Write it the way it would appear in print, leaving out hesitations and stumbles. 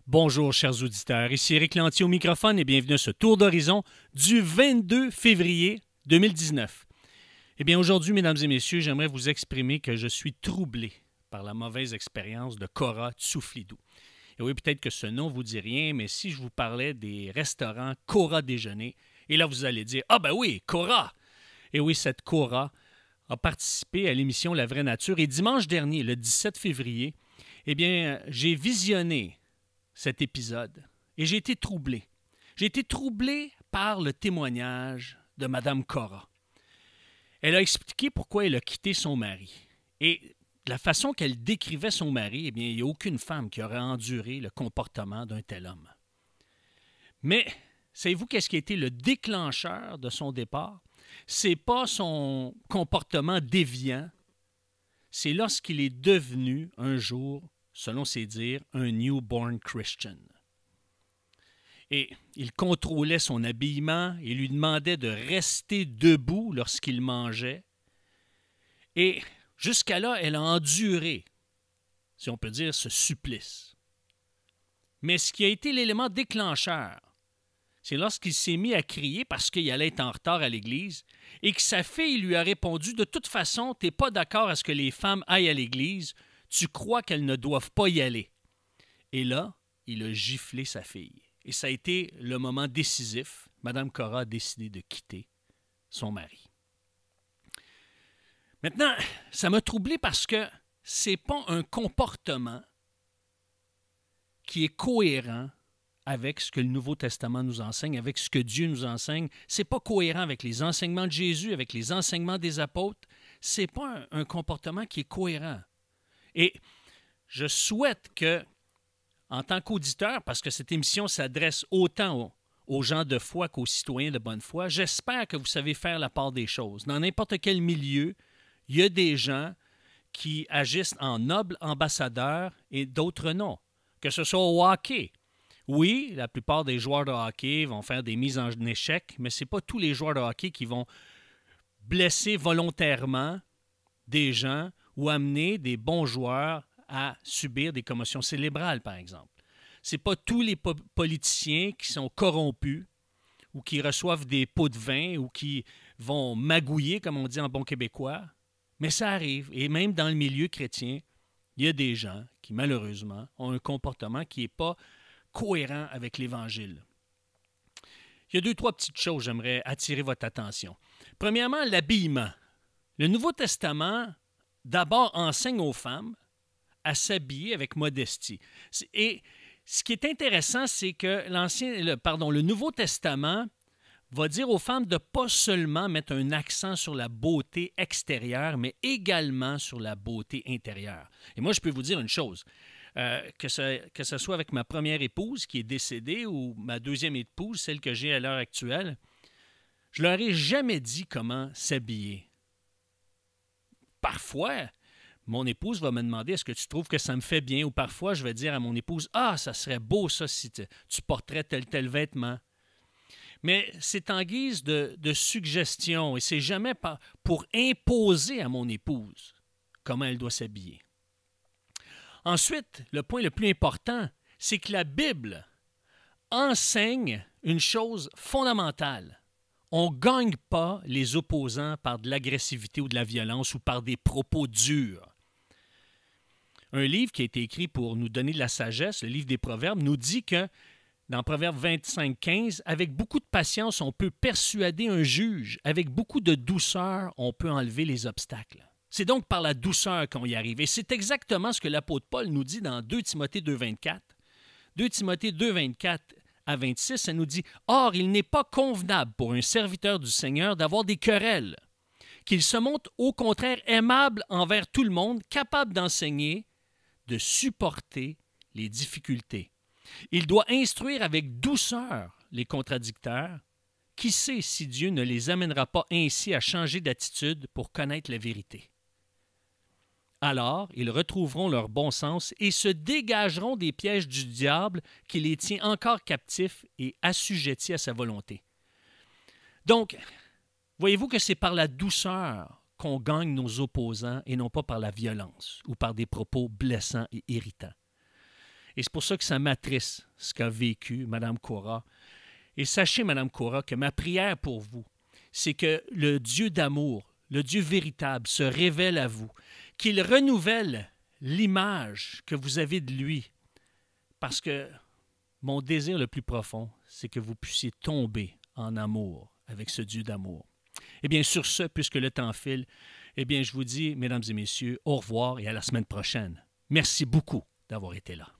Bonjour, chers auditeurs. Ici Éric Lantier au microphone et bienvenue à ce tour d'horizon du 22 février 2019. Eh bien, aujourd'hui, mesdames et messieurs, j'aimerais vous exprimer que je suis troublé par la mauvaise expérience de Cora Tsouflidou. Et oui, peut-être que ce nom ne vous dit rien, mais si je vous parlais des restaurants Cora Déjeuner, et là, vous allez dire « Ah ben oui, Cora! » Et oui, cette Cora a participé à l'émission La Vraie Nature et dimanche dernier, le 17 février, eh bien, j'ai visionné cet épisode et j'ai été troublé. J'ai été troublé par le témoignage de Mme Cora. Elle a expliqué pourquoi elle a quitté son mari. Et de la façon qu'elle décrivait son mari, eh bien, il n'y a aucune femme qui aurait enduré le comportement d'un tel homme. Mais savez-vous qu'est-ce qui a été le déclencheur de son départ? C'est pas son comportement déviant, c'est lorsqu'il est devenu un jour, selon ses dires, un newborn Christian. Et il contrôlait son habillement et lui demandait de rester debout lorsqu'il mangeait. Et jusqu'à là, elle a enduré, si on peut dire, ce supplice. Mais ce qui a été l'élément déclencheur, c'est lorsqu'il s'est mis à crier parce qu'il allait être en retard à l'église et que sa fille lui a répondu « De toute façon, tu n'es pas d'accord à ce que les femmes aillent à l'église, tu crois qu'elles ne doivent pas y aller. » Et là, il a giflé sa fille. Et ça a été le moment décisif. Mme Cora a décidé de quitter son mari. Maintenant, ça m'a troublé parce que c'est pas un comportement qui est cohérent avec ce que le Nouveau Testament nous enseigne, avec ce que Dieu nous enseigne. C'est pas cohérent avec les enseignements de Jésus, avec les enseignements des apôtres. C'est pas un comportement qui est cohérent. Et je souhaite que, en tant qu'auditeur, parce que cette émission s'adresse autant aux gens de foi qu'aux citoyens de bonne foi, j'espère que vous savez faire la part des choses. Dans n'importe quel milieu, il y a des gens qui agissent en nobles ambassadeurs et d'autres non. Que ce soit au hockey. Oui, la plupart des joueurs de hockey vont faire des mises en échec, mais ce n'est pas tous les joueurs de hockey qui vont blesser volontairement des gens ou amener des bons joueurs à subir des commotions cérébrales, par exemple. Ce n'est pas tous les politiciens qui sont corrompus ou qui reçoivent des pots de vin ou qui vont magouiller, comme on dit en bon québécois, mais ça arrive. Et même dans le milieu chrétien, il y a des gens qui, malheureusement, ont un comportement qui n'est pas cohérent avec l'Évangile. Il y a deux, trois petites choses que j'aimerais attirer votre attention. Premièrement, l'habillement. Le Nouveau Testament, d'abord, enseigne aux femmes à s'habiller avec modestie. Et ce qui est intéressant, c'est que le Nouveau Testament va dire aux femmes de ne pas seulement mettre un accent sur la beauté extérieure, mais également sur la beauté intérieure. Et moi, je peux vous dire une chose. Que ce soit avec ma première épouse qui est décédée ou ma deuxième épouse, celle que j'ai à l'heure actuelle, je leur ai jamais dit comment s'habiller. Parfois, mon épouse va me demander « Est-ce que tu trouves que ça me fait bien? » Ou parfois, je vais dire à mon épouse « Ah, ça serait beau ça si tu porterais tel vêtement. » Mais c'est en guise de suggestion et c'est jamais pour imposer à mon épouse comment elle doit s'habiller. Ensuite, le point le plus important, c'est que la Bible enseigne une chose fondamentale. On ne gagne pas les opposants par de l'agressivité ou de la violence ou par des propos durs. Un livre qui a été écrit pour nous donner de la sagesse, le livre des Proverbes, nous dit que, dans Proverbe 25-15, avec beaucoup de patience, on peut persuader un juge. Avec beaucoup de douceur, on peut enlever les obstacles. C'est donc par la douceur qu'on y arrive. Et c'est exactement ce que l'apôtre Paul nous dit dans 2 Timothée 2,24. 2 Timothée 2,24 à 26, ça nous dit « Or, il n'est pas convenable pour un serviteur du Seigneur d'avoir des querelles, qu'il se montre au contraire aimable envers tout le monde, capable d'enseigner, de supporter les difficultés. Il doit instruire avec douceur les contradicteurs. Qui sait si Dieu ne les amènera pas ainsi à changer d'attitude pour connaître la vérité? Alors, ils retrouveront leur bon sens et se dégageront des pièges du diable qui les tient encore captifs et assujettis à sa volonté. » Donc, voyez-vous que c'est par la douceur qu'on gagne nos opposants et non pas par la violence ou par des propos blessants et irritants. Et c'est pour ça que ça m'attriste, ce qu'a vécu Mme Cora. Et sachez, Mme Cora, que ma prière pour vous, c'est que le Dieu d'amour, le Dieu véritable, se révèle à vous, qu'il renouvelle l'image que vous avez de lui. Parce que mon désir le plus profond, c'est que vous puissiez tomber en amour avec ce Dieu d'amour. Eh bien, sur ce, puisque le temps file, eh bien, je vous dis, mesdames et messieurs, au revoir et à la semaine prochaine. Merci beaucoup d'avoir été là.